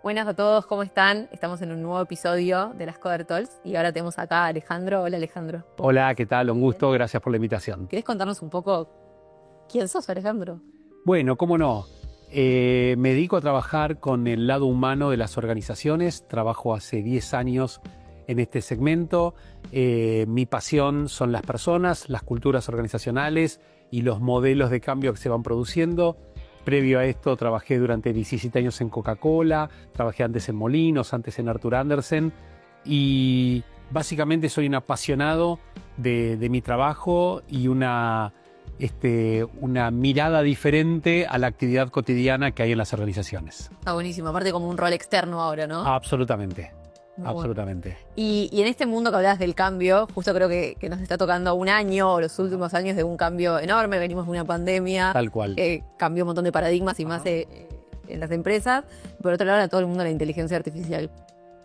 Buenas a todos, ¿cómo están? Estamos en un nuevo episodio de las Coder Talks y ahora tenemos acá a Alejandro. Hola, Alejandro. Hola, ¿qué tal? Un gusto, gracias por la invitación. ¿Querés contarnos un poco quién sos, Alejandro? Bueno, cómo no. Me dedico a trabajar con el lado humano de las organizaciones. Trabajo hace 10 años en este segmento. Mi pasión son las personas, las culturas organizacionales y los modelos de cambio que se van produciendo. Previo a esto trabajé durante 17 años en Coca-Cola, trabajé antes en Molinos, antes en Arthur Andersen y básicamente soy un apasionado de mi trabajo y una mirada diferente a la actividad cotidiana que hay en las organizaciones. Está buenísimo, aparte como un rol externo ahora, ¿no? Absolutamente. Muy Absolutamente. Bueno. Y en este mundo que hablabas del cambio, justo creo que nos está tocando un año o los últimos años de un cambio enorme. Venimos de una pandemia. Tal cual. Que cambió un montón de paradigmas y más en las empresas. Por otro lado, a todo el mundo la inteligencia artificial.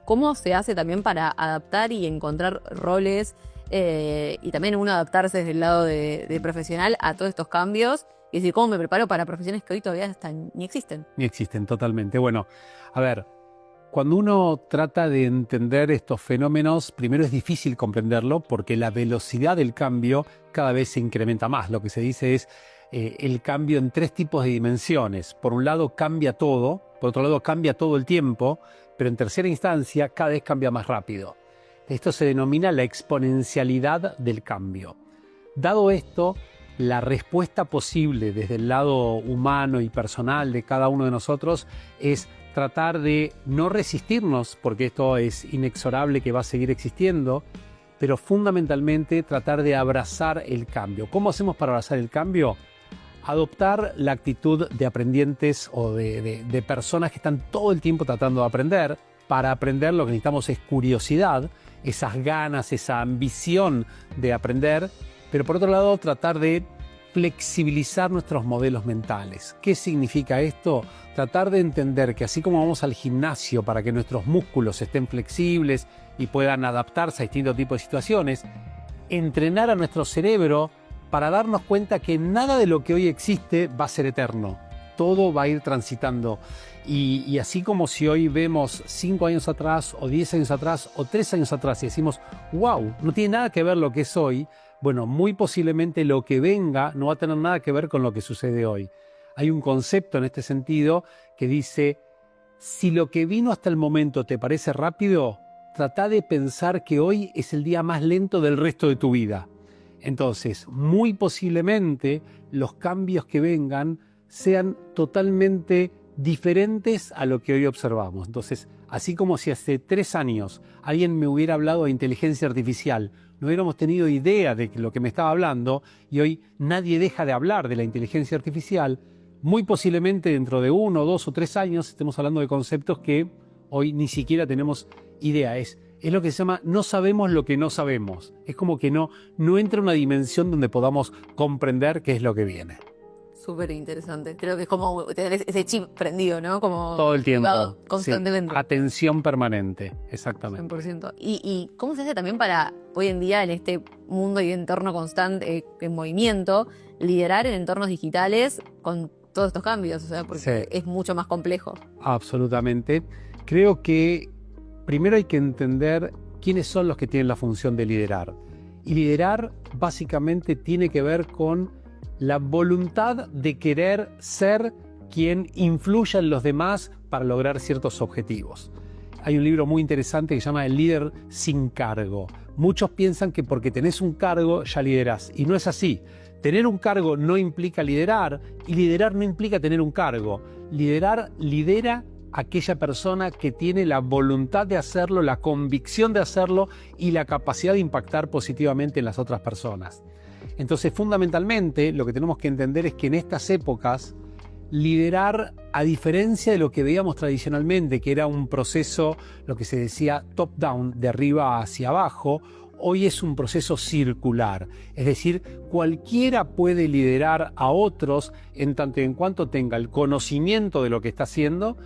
¿Cómo se hace también para adaptar y encontrar roles y también uno adaptarse desde el lado de profesional a todos estos cambios? Y decir, ¿cómo me preparo para profesiones que hoy todavía ni existen? Ni existen, totalmente. Bueno, a ver. Cuando uno trata de entender estos fenómenos, primero es difícil comprenderlo porque la velocidad del cambio cada vez se incrementa más. Lo que se dice es el cambio en 3 tipos de dimensiones. Por un lado cambia todo, por otro lado cambia todo el tiempo, pero en tercera instancia cada vez cambia más rápido. Esto se denomina la exponencialidad del cambio. Dado esto, la respuesta posible desde el lado humano y personal de cada uno de nosotros es tratar de no resistirnos, porque esto es inexorable que va a seguir existiendo, pero fundamentalmente tratar de abrazar el cambio. ¿Cómo hacemos para abrazar el cambio? Adoptar la actitud de aprendientes o de personas que están todo el tiempo tratando de aprender. Para aprender lo que necesitamos es curiosidad, esas ganas, esa ambición de aprender, pero por otro lado tratar de flexibilizar nuestros modelos mentales. ¿Qué significa esto? Tratar de entender que así como vamos al gimnasio para que nuestros músculos estén flexibles y puedan adaptarse a distintos tipos de situaciones, entrenar a nuestro cerebro para darnos cuenta que nada de lo que hoy existe va a ser eterno. Todo va a ir transitando. Y así como si hoy vemos 5 años atrás, o 10 años atrás, o 3 años atrás y decimos, wow, no tiene nada que ver lo que es hoy, bueno, muy posiblemente lo que venga no va a tener nada que ver con lo que sucede hoy. Hay un concepto en este sentido que dice, si lo que vino hasta el momento te parece rápido, trata de pensar que hoy es el día más lento del resto de tu vida. Entonces, muy posiblemente los cambios que vengan sean totalmente diferentes a lo que hoy observamos. Entonces, así como si hace 3 años alguien me hubiera hablado de inteligencia artificial, no hubiéramos tenido idea de lo que me estaba hablando y hoy nadie deja de hablar de la inteligencia artificial, muy posiblemente dentro de 1, 2 o 3 años estemos hablando de conceptos que hoy ni siquiera tenemos idea. Es lo que se llama no sabemos lo que no sabemos. Es como que no entra una dimensión donde podamos comprender qué es lo que viene. Súper interesante. Creo que es como tener ese chip prendido, ¿no? Como todo el tiempo. Constantemente. Sí. Atención permanente, exactamente. 100%. ¿Y cómo se hace también para, hoy en día, en este mundo y entorno constante, en movimiento, liderar en entornos digitales con todos estos cambios? O sea, porque es mucho más complejo. Absolutamente. Creo que primero hay que entender quiénes son los que tienen la función de liderar. Y liderar básicamente tiene que ver con la voluntad de querer ser quien influya en los demás para lograr ciertos objetivos. Hay un libro muy interesante que se llama El líder sin cargo. Muchos piensan que porque tenés un cargo ya liderás, y no es así. Tener un cargo no implica liderar, y liderar no implica tener un cargo. Lidera aquella persona que tiene la voluntad de hacerlo, la convicción de hacerlo y la capacidad de impactar positivamente en las otras personas. Entonces, fundamentalmente, lo que tenemos que entender es que en estas épocas, liderar, a diferencia de lo que veíamos tradicionalmente, que era un proceso, lo que se decía top-down, de arriba hacia abajo, hoy es un proceso circular. Es decir, cualquiera puede liderar a otros en tanto y en cuanto tenga el conocimiento de lo que está haciendo,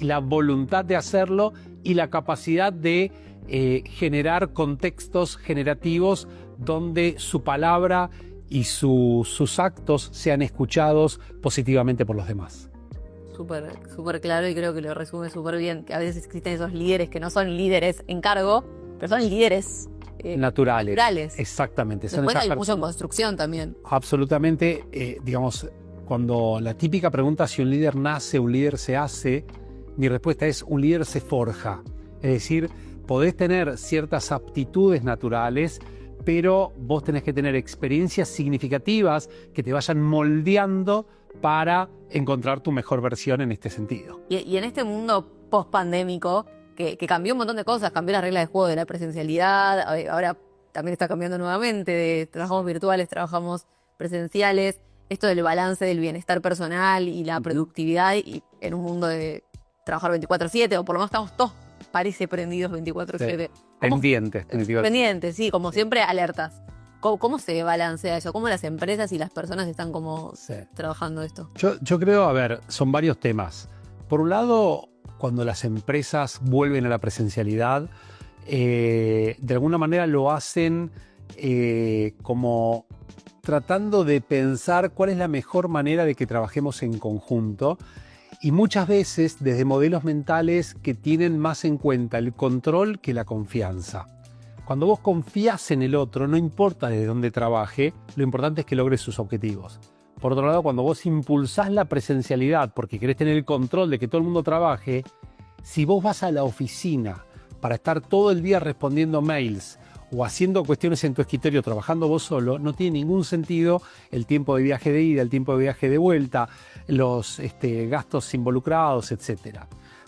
la voluntad de hacerlo y la capacidad de generar contextos generativos donde su palabra y sus actos sean escuchados positivamente por los demás. súper claro y creo que lo resume súper bien, que a veces existen esos líderes que no son líderes en cargo, pero son líderes naturales. Exactamente. Después hay mucho en construcción también. Absolutamente. Digamos, cuando la típica pregunta si un líder nace, un líder se hace, mi respuesta es un líder se forja. Es decir, podés tener ciertas aptitudes naturales, pero vos tenés que tener experiencias significativas que te vayan moldeando para encontrar tu mejor versión en este sentido. Y en este mundo post-pandémico, que cambió un montón de cosas, cambió las reglas de juego de la presencialidad, ahora también está cambiando nuevamente, trabajamos virtuales, trabajamos presenciales, esto del balance del bienestar personal y la productividad y en un mundo de trabajar 24/7, o por lo menos estamos todos, parece, prendidos 24/7. Sí. Pendientes, sí, como siempre, alertas. ¿Cómo se balancea eso? ¿Cómo las empresas y las personas están como trabajando esto? Yo creo, a ver, son varios temas. Por un lado, cuando las empresas vuelven a la presencialidad, de alguna manera lo hacen como tratando de pensar cuál es la mejor manera de que trabajemos en conjunto. Y muchas veces desde modelos mentales que tienen más en cuenta el control que la confianza. Cuando vos confías en el otro, no importa desde dónde trabaje, lo importante es que logre sus objetivos. Por otro lado, cuando vos impulsás la presencialidad porque querés tener el control de que todo el mundo trabaje, si vos vas a la oficina para estar todo el día respondiendo mails o haciendo cuestiones en tu escritorio trabajando vos solo, no tiene ningún sentido el tiempo de viaje de ida, el tiempo de viaje de vuelta, los gastos involucrados, etc.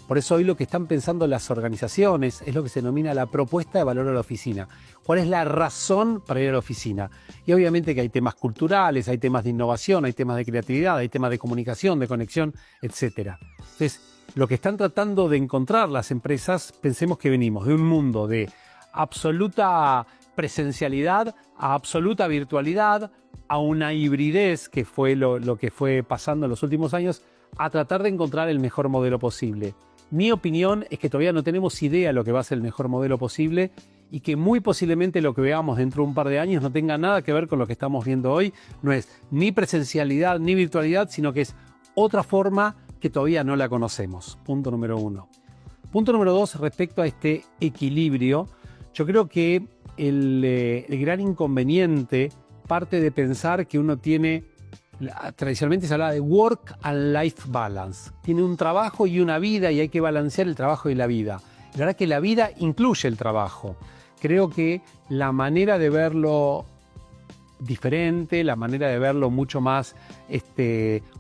Por eso hoy lo que están pensando las organizaciones es lo que se denomina la propuesta de valor a la oficina. ¿Cuál es la razón para ir a la oficina? Y obviamente que hay temas culturales, hay temas de innovación, hay temas de creatividad, hay temas de comunicación, de conexión, etc. Entonces, lo que están tratando de encontrar las empresas, pensemos que venimos de un mundo de absoluta presencialidad a absoluta virtualidad, a una hibridez que fue lo que fue pasando en los últimos años, a tratar de encontrar el mejor modelo posible. Mi opinión es que todavía no tenemos idea de lo que va a ser el mejor modelo posible y que muy posiblemente lo que veamos dentro de un par de años no tenga nada que ver con lo que estamos viendo hoy. No es ni presencialidad ni virtualidad, sino que es otra forma que todavía no la conocemos. Punto número 1. Punto número 2, respecto a este equilibrio. Yo creo que el gran inconveniente parte de pensar que uno tiene, tradicionalmente se habla de work and life balance. Tiene un trabajo y una vida y hay que balancear el trabajo y la vida. La verdad que la vida incluye el trabajo. Creo que la manera de verlo diferente, la manera de verlo mucho más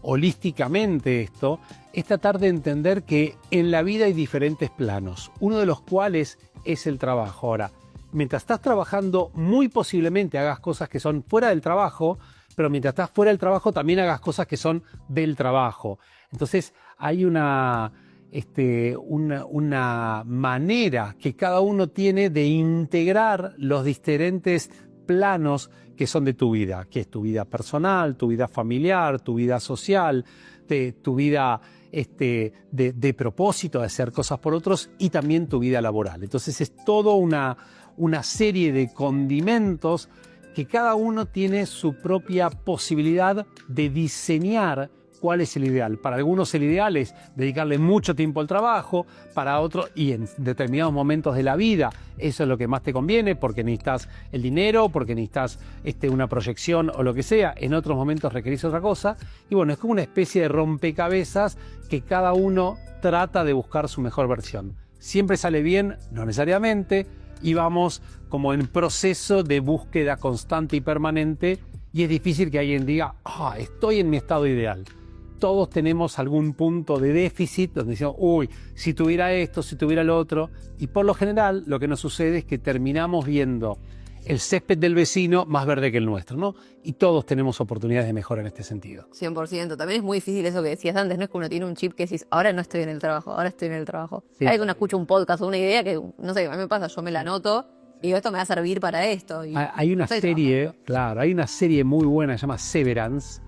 holísticamente esto, es tratar de entender que en la vida hay diferentes planos, uno de los cuales es el trabajo. Ahora, mientras estás trabajando, muy posiblemente hagas cosas que son fuera del trabajo, pero mientras estás fuera del trabajo también hagas cosas que son del trabajo. Entonces hay una manera que cada uno tiene de integrar los diferentes planos que son de tu vida, que es tu vida personal, tu vida familiar, tu vida social, tu vida de propósito, de hacer cosas por otros y también tu vida laboral. Entonces es todo una serie de condimentos que cada uno tiene su propia posibilidad de diseñar cuál es el ideal. Para algunos el ideal es dedicarle mucho tiempo al trabajo, para otros y en determinados momentos de la vida eso es lo que más te conviene porque necesitas el dinero, porque necesitas una proyección o lo que sea. En otros momentos requerís otra cosa y bueno, es como una especie de rompecabezas que cada uno trata de buscar su mejor versión. ¿Siempre sale bien? No necesariamente, y vamos como en proceso de búsqueda constante y permanente y es difícil que alguien diga, estoy en mi estado ideal. Todos tenemos algún punto de déficit donde decimos, si tuviera esto, si tuviera lo otro. Y por lo general lo que nos sucede es que terminamos viendo el césped del vecino más verde que el nuestro, ¿no? Y todos tenemos oportunidades de mejora en este sentido. 100%. También es muy difícil eso que decías antes, no es que uno tiene un chip que decís, ahora no estoy en el trabajo, ahora estoy en el trabajo. Sí. Hay que uno escucha un podcast o una idea que, no sé, a mí me pasa, yo me la anoto y digo, esto me va a servir para esto. Y hay una serie, claro, hay una serie muy buena que se llama Severance,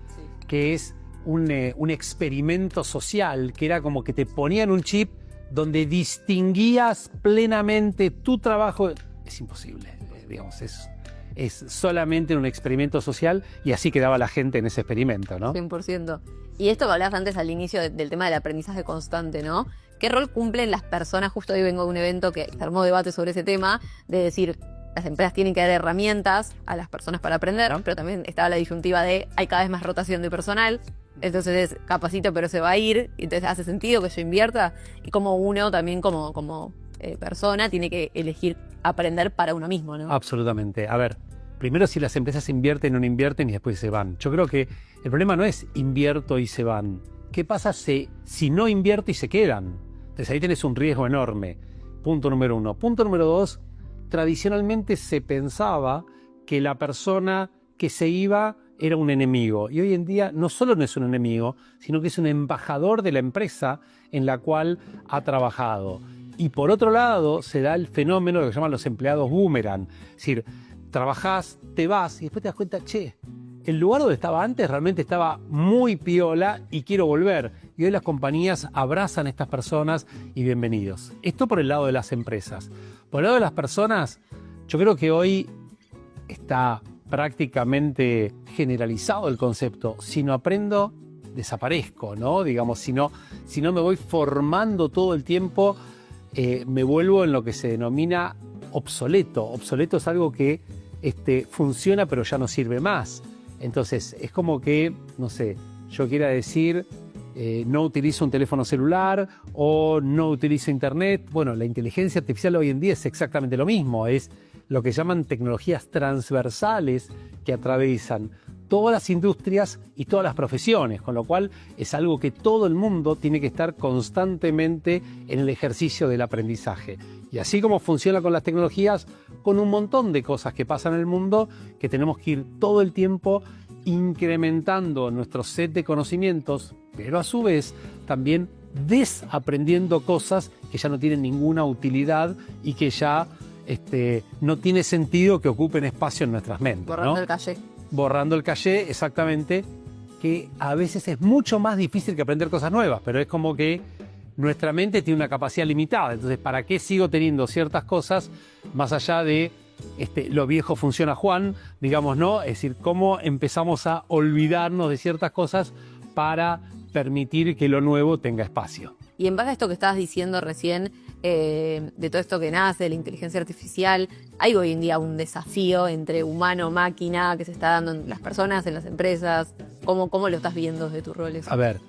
que es un experimento social que era como que te ponían un chip donde distinguías plenamente tu trabajo. Es imposible, digamos, es solamente un experimento social y así quedaba la gente en ese experimento, ¿no? 100%. Y esto que hablabas antes al inicio del tema del aprendizaje constante, ¿no? ¿Qué rol cumplen las personas? Justo hoy vengo de un evento que se armó debate sobre ese tema, de decir, las empresas tienen que dar herramientas a las personas para aprender, pero también estaba la disyuntiva de hay cada vez más rotación de personal, entonces es capacito pero se va a ir, entonces hace sentido que yo invierta, y como uno también como persona tiene que elegir aprender para uno mismo, ¿no? Absolutamente. A ver, primero si las empresas invierten o no invierten y después se van. Yo creo que el problema no es invierto y se van. ¿Qué pasa si no invierto y se quedan? Entonces ahí tenés un riesgo enorme. Punto número 1. Punto número 2, tradicionalmente se pensaba que la persona que se iba era un enemigo. Y hoy en día no solo no es un enemigo, sino que es un embajador de la empresa en la cual ha trabajado. Y por otro lado se da el fenómeno de lo que llaman los empleados boomerang. Es decir, trabajás, te vas y después te das cuenta, che, el lugar donde estaba antes realmente estaba muy piola y quiero volver. Y hoy las compañías abrazan a estas personas y bienvenidos. Esto por el lado de las empresas. Por el lado de las personas, yo creo que hoy está prácticamente generalizado el concepto. Si no aprendo, desaparezco, ¿no? Digamos, si no me voy formando todo el tiempo, me vuelvo en lo que se denomina obsoleto. Obsoleto es algo que funciona pero ya no sirve más. Entonces es como que, no sé, yo quiera decir no utilizo un teléfono celular o no utilizo internet. Bueno, la inteligencia artificial hoy en día es exactamente lo mismo. Es lo que llaman tecnologías transversales que atraviesan todas las industrias y todas las profesiones, con lo cual es algo que todo el mundo tiene que estar constantemente en el ejercicio del aprendizaje. Y así como funciona con las tecnologías, con un montón de cosas que pasan en el mundo, que tenemos que ir todo el tiempo incrementando nuestro set de conocimientos, pero a su vez también desaprendiendo cosas que ya no tienen ninguna utilidad y que ya no tiene sentido que ocupen espacio en nuestras mentes. Borrando ¿no? el caché. Borrando el caché, exactamente, que a veces es mucho más difícil que aprender cosas nuevas, pero es como que nuestra mente tiene una capacidad limitada. Entonces, ¿para qué sigo teniendo ciertas cosas más allá de lo viejo funciona Juan, digamos, ¿no? Es decir, cómo empezamos a olvidarnos de ciertas cosas para permitir que lo nuevo tenga espacio. Y en base a esto que estabas diciendo recién, de todo esto que nace, de la inteligencia artificial, hay hoy en día un desafío entre humano-máquina que se está dando en las personas, en las empresas. ¿Cómo lo estás viendo desde tus roles? A ver,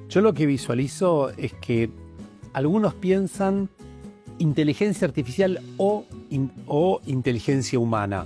yo lo que visualizo es que algunos piensan inteligencia artificial o inteligencia humana.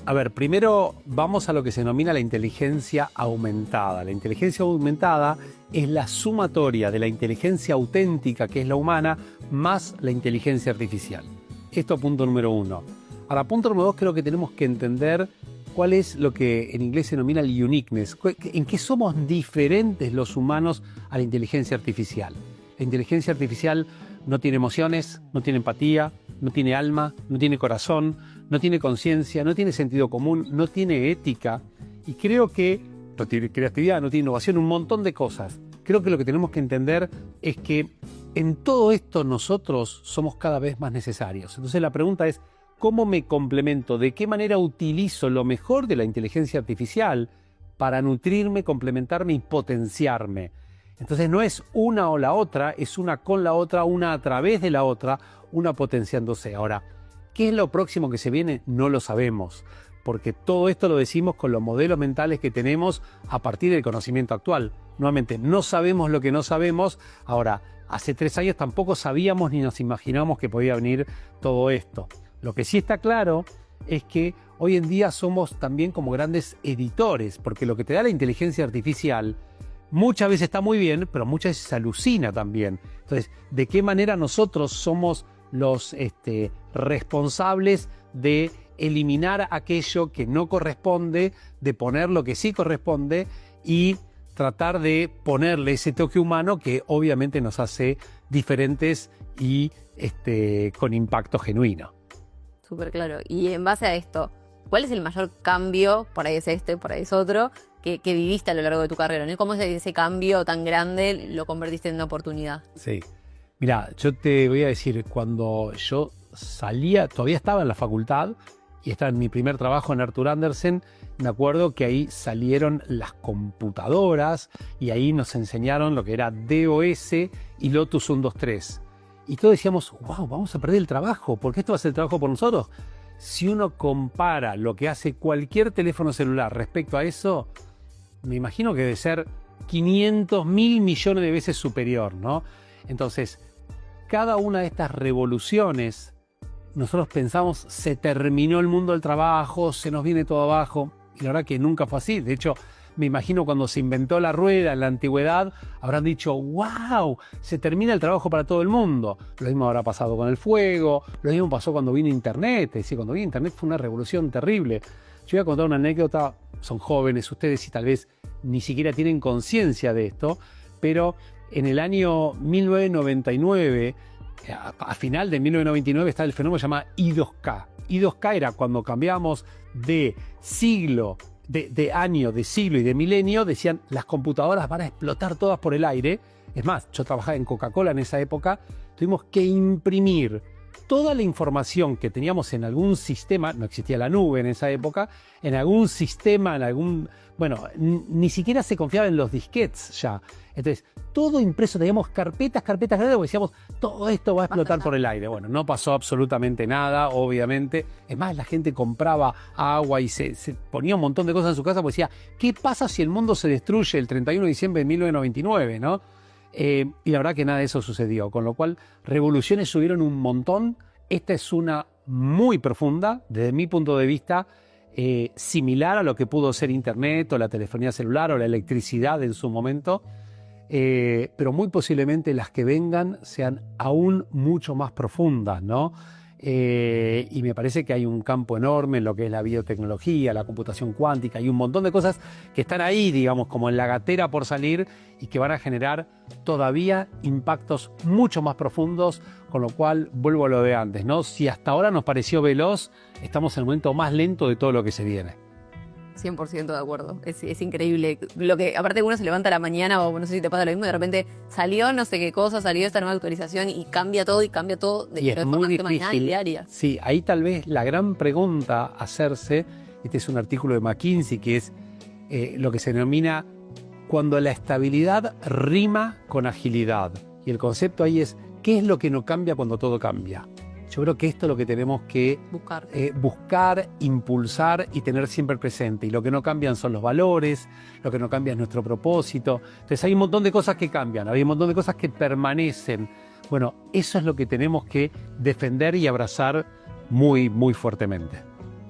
A ver, primero vamos a lo que se denomina la inteligencia aumentada. La inteligencia aumentada es la sumatoria de la inteligencia auténtica, que es la humana, más la inteligencia artificial. Esto punto número 1. Ahora, punto número 2, creo que tenemos que entender cuál es lo que en inglés se denomina el uniqueness. ¿En qué somos diferentes los humanos a la inteligencia artificial? La inteligencia artificial no tiene emociones, no tiene empatía, no tiene alma, no tiene corazón, no tiene conciencia, no tiene sentido común, no tiene ética. Y creo que no tiene creatividad, no tiene innovación, un montón de cosas. Creo que lo que tenemos que entender es que en todo esto nosotros somos cada vez más necesarios. Entonces la pregunta es, ¿cómo me complemento? ¿De qué manera utilizo lo mejor de la inteligencia artificial para nutrirme, complementarme y potenciarme? Entonces no es una o la otra, es una con la otra, una a través de la otra, una potenciándose. Ahora, ¿qué es lo próximo que se viene? No lo sabemos, porque todo esto lo decimos con los modelos mentales que tenemos a partir del conocimiento actual. Nuevamente, no sabemos lo que no sabemos. Ahora, hace 3 años tampoco sabíamos ni nos imaginamos que podía venir todo esto. Lo que sí está claro es que hoy en día somos también como grandes editores, porque lo que te da la inteligencia artificial muchas veces está muy bien, pero muchas veces alucina también. Entonces, ¿de qué manera nosotros somos los responsables de eliminar aquello que no corresponde, de poner lo que sí corresponde y tratar de ponerle ese toque humano que obviamente nos hace diferentes y con impacto genuino? Súper claro. Y en base a esto, ¿cuál es el mayor cambio, por ahí es por ahí es otro, que viviste a lo largo de tu carrera, ¿no? ¿Cómo ese cambio tan grande lo convertiste en una oportunidad? Sí. Mira, yo te voy a decir, cuando yo salía, todavía estaba en la facultad y estaba en mi primer trabajo en Arthur Andersen, me acuerdo que ahí salieron las computadoras y ahí nos enseñaron lo que era DOS y Lotus 123. Y todos decíamos, wow, vamos a perder el trabajo, ¿por qué esto va a ser el trabajo por nosotros? Si uno compara lo que hace cualquier teléfono celular respecto a eso, me imagino que debe ser 500.000 millones de veces superior, ¿no? Entonces, cada una de estas revoluciones, nosotros pensamos, se terminó el mundo del trabajo, se nos viene todo abajo, y la verdad que nunca fue así. De hecho, me imagino cuando se inventó la rueda en la antigüedad, habrán dicho, wow, se termina el trabajo para todo el mundo. Lo mismo habrá pasado con el fuego, lo mismo pasó cuando vino Internet. Es decir, cuando vino Internet fue una revolución terrible. Yo voy a contar una anécdota, son jóvenes ustedes y tal vez ni siquiera tienen conciencia de esto, pero en el año 1999, a final de 1999, está el fenómeno llamado I2K. I2K era cuando cambiamos de siglo, de año, de siglo y de milenio, decían las computadoras van a explotar todas por el aire. Es más, yo trabajaba en Coca-Cola en esa época, tuvimos que imprimir toda la información que teníamos en algún sistema, no existía la nube en esa época, en algún sistema, en algún... Bueno, ni siquiera se confiaba en los disquetes ya. Entonces, todo impreso, teníamos carpetas, porque decíamos, todo esto va a explotar por el aire. Bueno, no pasó absolutamente nada, obviamente. Es más, la gente compraba agua y se ponía un montón de cosas en su casa, porque decía, ¿qué pasa si el mundo se destruye el 31 de diciembre de 1999, ¿no? Y la verdad que nada de eso sucedió, con lo cual revoluciones subieron un montón. Esta es una muy profunda, desde mi punto de vista, similar a lo que pudo ser Internet o la telefonía celular o la electricidad en su momento, pero muy posiblemente las que vengan sean aún mucho más profundas, ¿no? Y me parece que hay un campo enorme en lo que es la biotecnología, la computación cuántica, y un montón de cosas que están ahí, digamos, como en la gatera por salir y que van a generar todavía impactos mucho más profundos, con lo cual vuelvo a lo de antes, ¿no? Si hasta ahora nos pareció veloz, estamos en el momento más lento de todo lo que se viene. 100% de acuerdo, es increíble. Lo que, aparte uno se levanta a la mañana, o no sé si te pasa lo mismo, de repente salió no sé qué cosa, salió esta nueva actualización y cambia todo y es muy difícil. Diaria. Sí, ahí tal vez la gran pregunta a hacerse, este es un artículo de McKinsey que es lo que se denomina cuando la estabilidad rima con agilidad. Y el concepto ahí es, ¿qué es lo que no cambia cuando todo cambia? Yo creo que esto es lo que tenemos que buscar, impulsar y tener siempre presente. Y lo que no cambian son los valores, lo que no cambia es nuestro propósito. Entonces hay un montón de cosas que cambian, hay un montón de cosas que permanecen. Bueno, eso es lo que tenemos que defender y abrazar muy, muy fuertemente.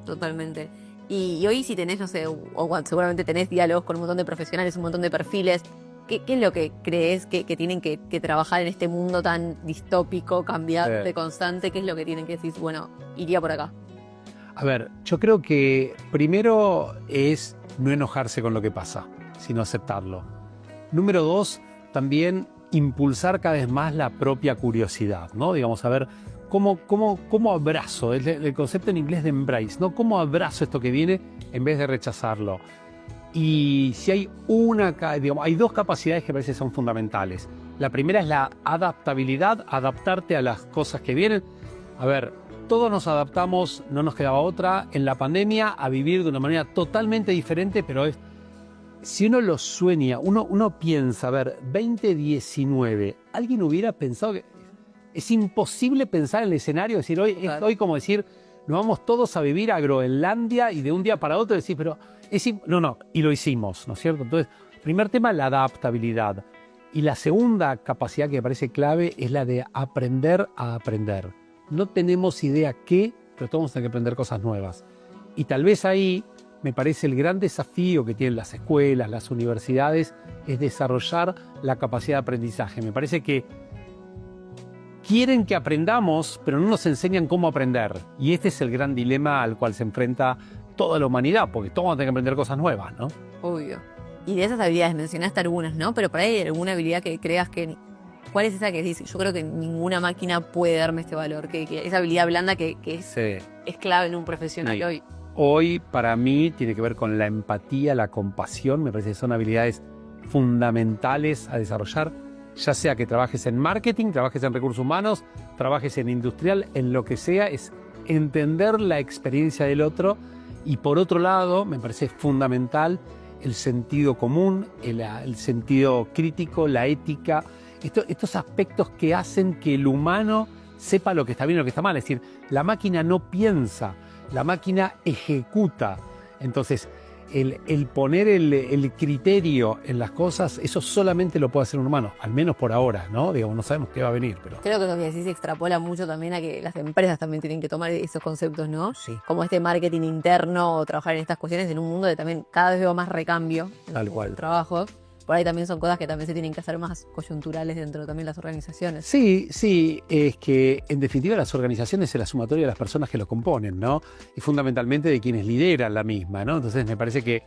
Totalmente. Y hoy si tenés, no sé, seguramente tenés diálogos con un montón de profesionales, un montón de perfiles. ¿Qué es lo que crees que tienen que trabajar en este mundo tan distópico, cambiante, constante? ¿Qué es lo que tienen que decir? Bueno, iría por acá. A ver, yo creo que primero es no enojarse con lo que pasa, sino aceptarlo. Número 2, también impulsar cada vez más la propia curiosidad, ¿no? Digamos, a ver, ¿cómo abrazo? El concepto en inglés de embrace, ¿no? ¿Cómo abrazo esto que viene en vez de rechazarlo? Y si hay hay dos capacidades que a veces son fundamentales. La primera es la adaptabilidad, adaptarte a las cosas que vienen. A ver, todos nos adaptamos, no nos quedaba otra, en la pandemia a vivir de una manera totalmente diferente, pero si uno lo sueña, uno piensa, a ver, 2019, ¿alguien hubiera pensado que es imposible pensar en el escenario? Es decir, hoy como decir, nos vamos todos a vivir a Groenlandia y de un día para otro decir, pero no, y lo hicimos, ¿no es cierto? Entonces, primer tema, la adaptabilidad. Y la segunda capacidad que me parece clave es la de aprender a aprender. No tenemos idea qué, pero todos tenemos que aprender cosas nuevas. Y tal vez ahí me parece el gran desafío que tienen las escuelas, las universidades, es desarrollar la capacidad de aprendizaje. Me parece que quieren que aprendamos, pero no nos enseñan cómo aprender. Y este es el gran dilema al cual se enfrenta toda la humanidad, porque todos van a tener que aprender cosas nuevas, ¿no? Obvio. Y de esas habilidades mencionaste algunas, ¿no? Pero por ahí hay alguna habilidad que creas que... ¿Cuál es esa que dices? Yo creo que ninguna máquina puede darme este valor, que esa habilidad blanda que es clave en un profesional hoy. Hoy, para mí, tiene que ver con la empatía, la compasión. Me parece que son habilidades fundamentales a desarrollar, ya sea que trabajes en marketing, trabajes en recursos humanos, trabajes en industrial, en lo que sea, es entender la experiencia del otro y por otro lado, me parece fundamental el sentido común, el sentido crítico, la ética, estos aspectos que hacen que el humano sepa lo que está bien y lo que está mal. Es decir, la máquina no piensa, la máquina ejecuta. Entonces, el poner el criterio en las cosas, eso solamente lo puede hacer un humano, al menos por ahora, ¿no? Digamos, no sabemos qué va a venir, pero... Creo que lo que decís se extrapola mucho también a que las empresas también tienen que tomar esos conceptos, ¿no? Sí. Como este marketing interno o trabajar en estas cuestiones en un mundo de también cada vez veo más recambio en Tal su cual. trabajo. Por ahí también son cosas que también se tienen que hacer más coyunturales dentro de también las organizaciones. Sí, sí, es que en definitiva las organizaciones es la sumatoria de las personas que lo componen, ¿no? Y fundamentalmente de quienes lideran la misma, ¿no? Entonces me parece que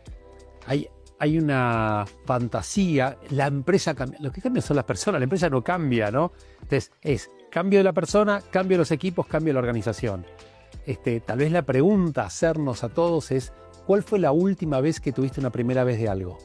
hay una fantasía, la empresa cambia, lo que cambia son las personas, la empresa no cambia, ¿no? Entonces es cambio de la persona, cambio de los equipos, cambio de la organización. Tal vez la pregunta a hacernos a todos es, ¿cuál fue la última vez que tuviste una primera vez de algo?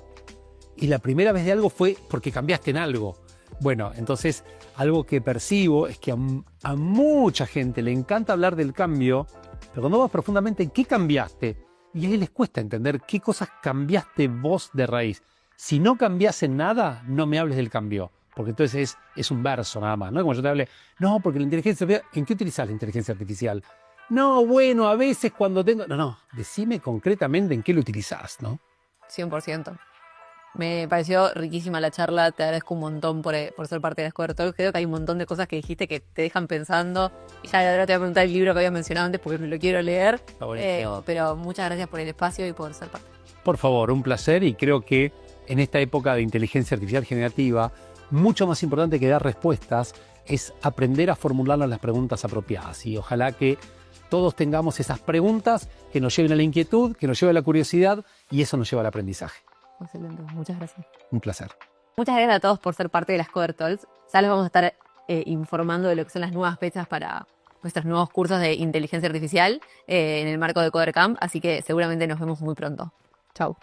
Y la primera vez de algo fue porque cambiaste en algo. Bueno, entonces algo que percibo es que a mucha gente le encanta hablar del cambio, pero cuando vas profundamente en qué cambiaste, y ahí les cuesta entender qué cosas cambiaste vos de raíz. Si no cambias en nada, no me hables del cambio, porque entonces es un verso nada más, ¿no? Como yo te hablé, no, porque la inteligencia artificial, ¿en qué utilizás la inteligencia artificial? No, bueno, a veces cuando tengo... No, decime concretamente en qué lo utilizás, ¿no? 100%. Me pareció riquísima la charla, te agradezco un montón por ser parte de Discover Talk. Creo que hay un montón de cosas que dijiste que te dejan pensando. Y ya ahora te voy a preguntar el libro que había mencionado antes porque me lo quiero leer. Pero muchas gracias por el espacio y por ser parte. Por favor, un placer, y creo que en esta época de inteligencia artificial generativa, mucho más importante que dar respuestas es aprender a formularnos las preguntas apropiadas. Y ojalá que todos tengamos esas preguntas que nos lleven a la inquietud, que nos lleven a la curiosidad, y eso nos lleva al aprendizaje. Excelente, muchas gracias. Un placer. Muchas gracias a todos por ser parte de las Cover Talks. Ya les vamos a estar informando de lo que son las nuevas fechas para nuestros nuevos cursos de inteligencia artificial en el marco de Coder Camp, así que seguramente nos vemos muy pronto. Chau.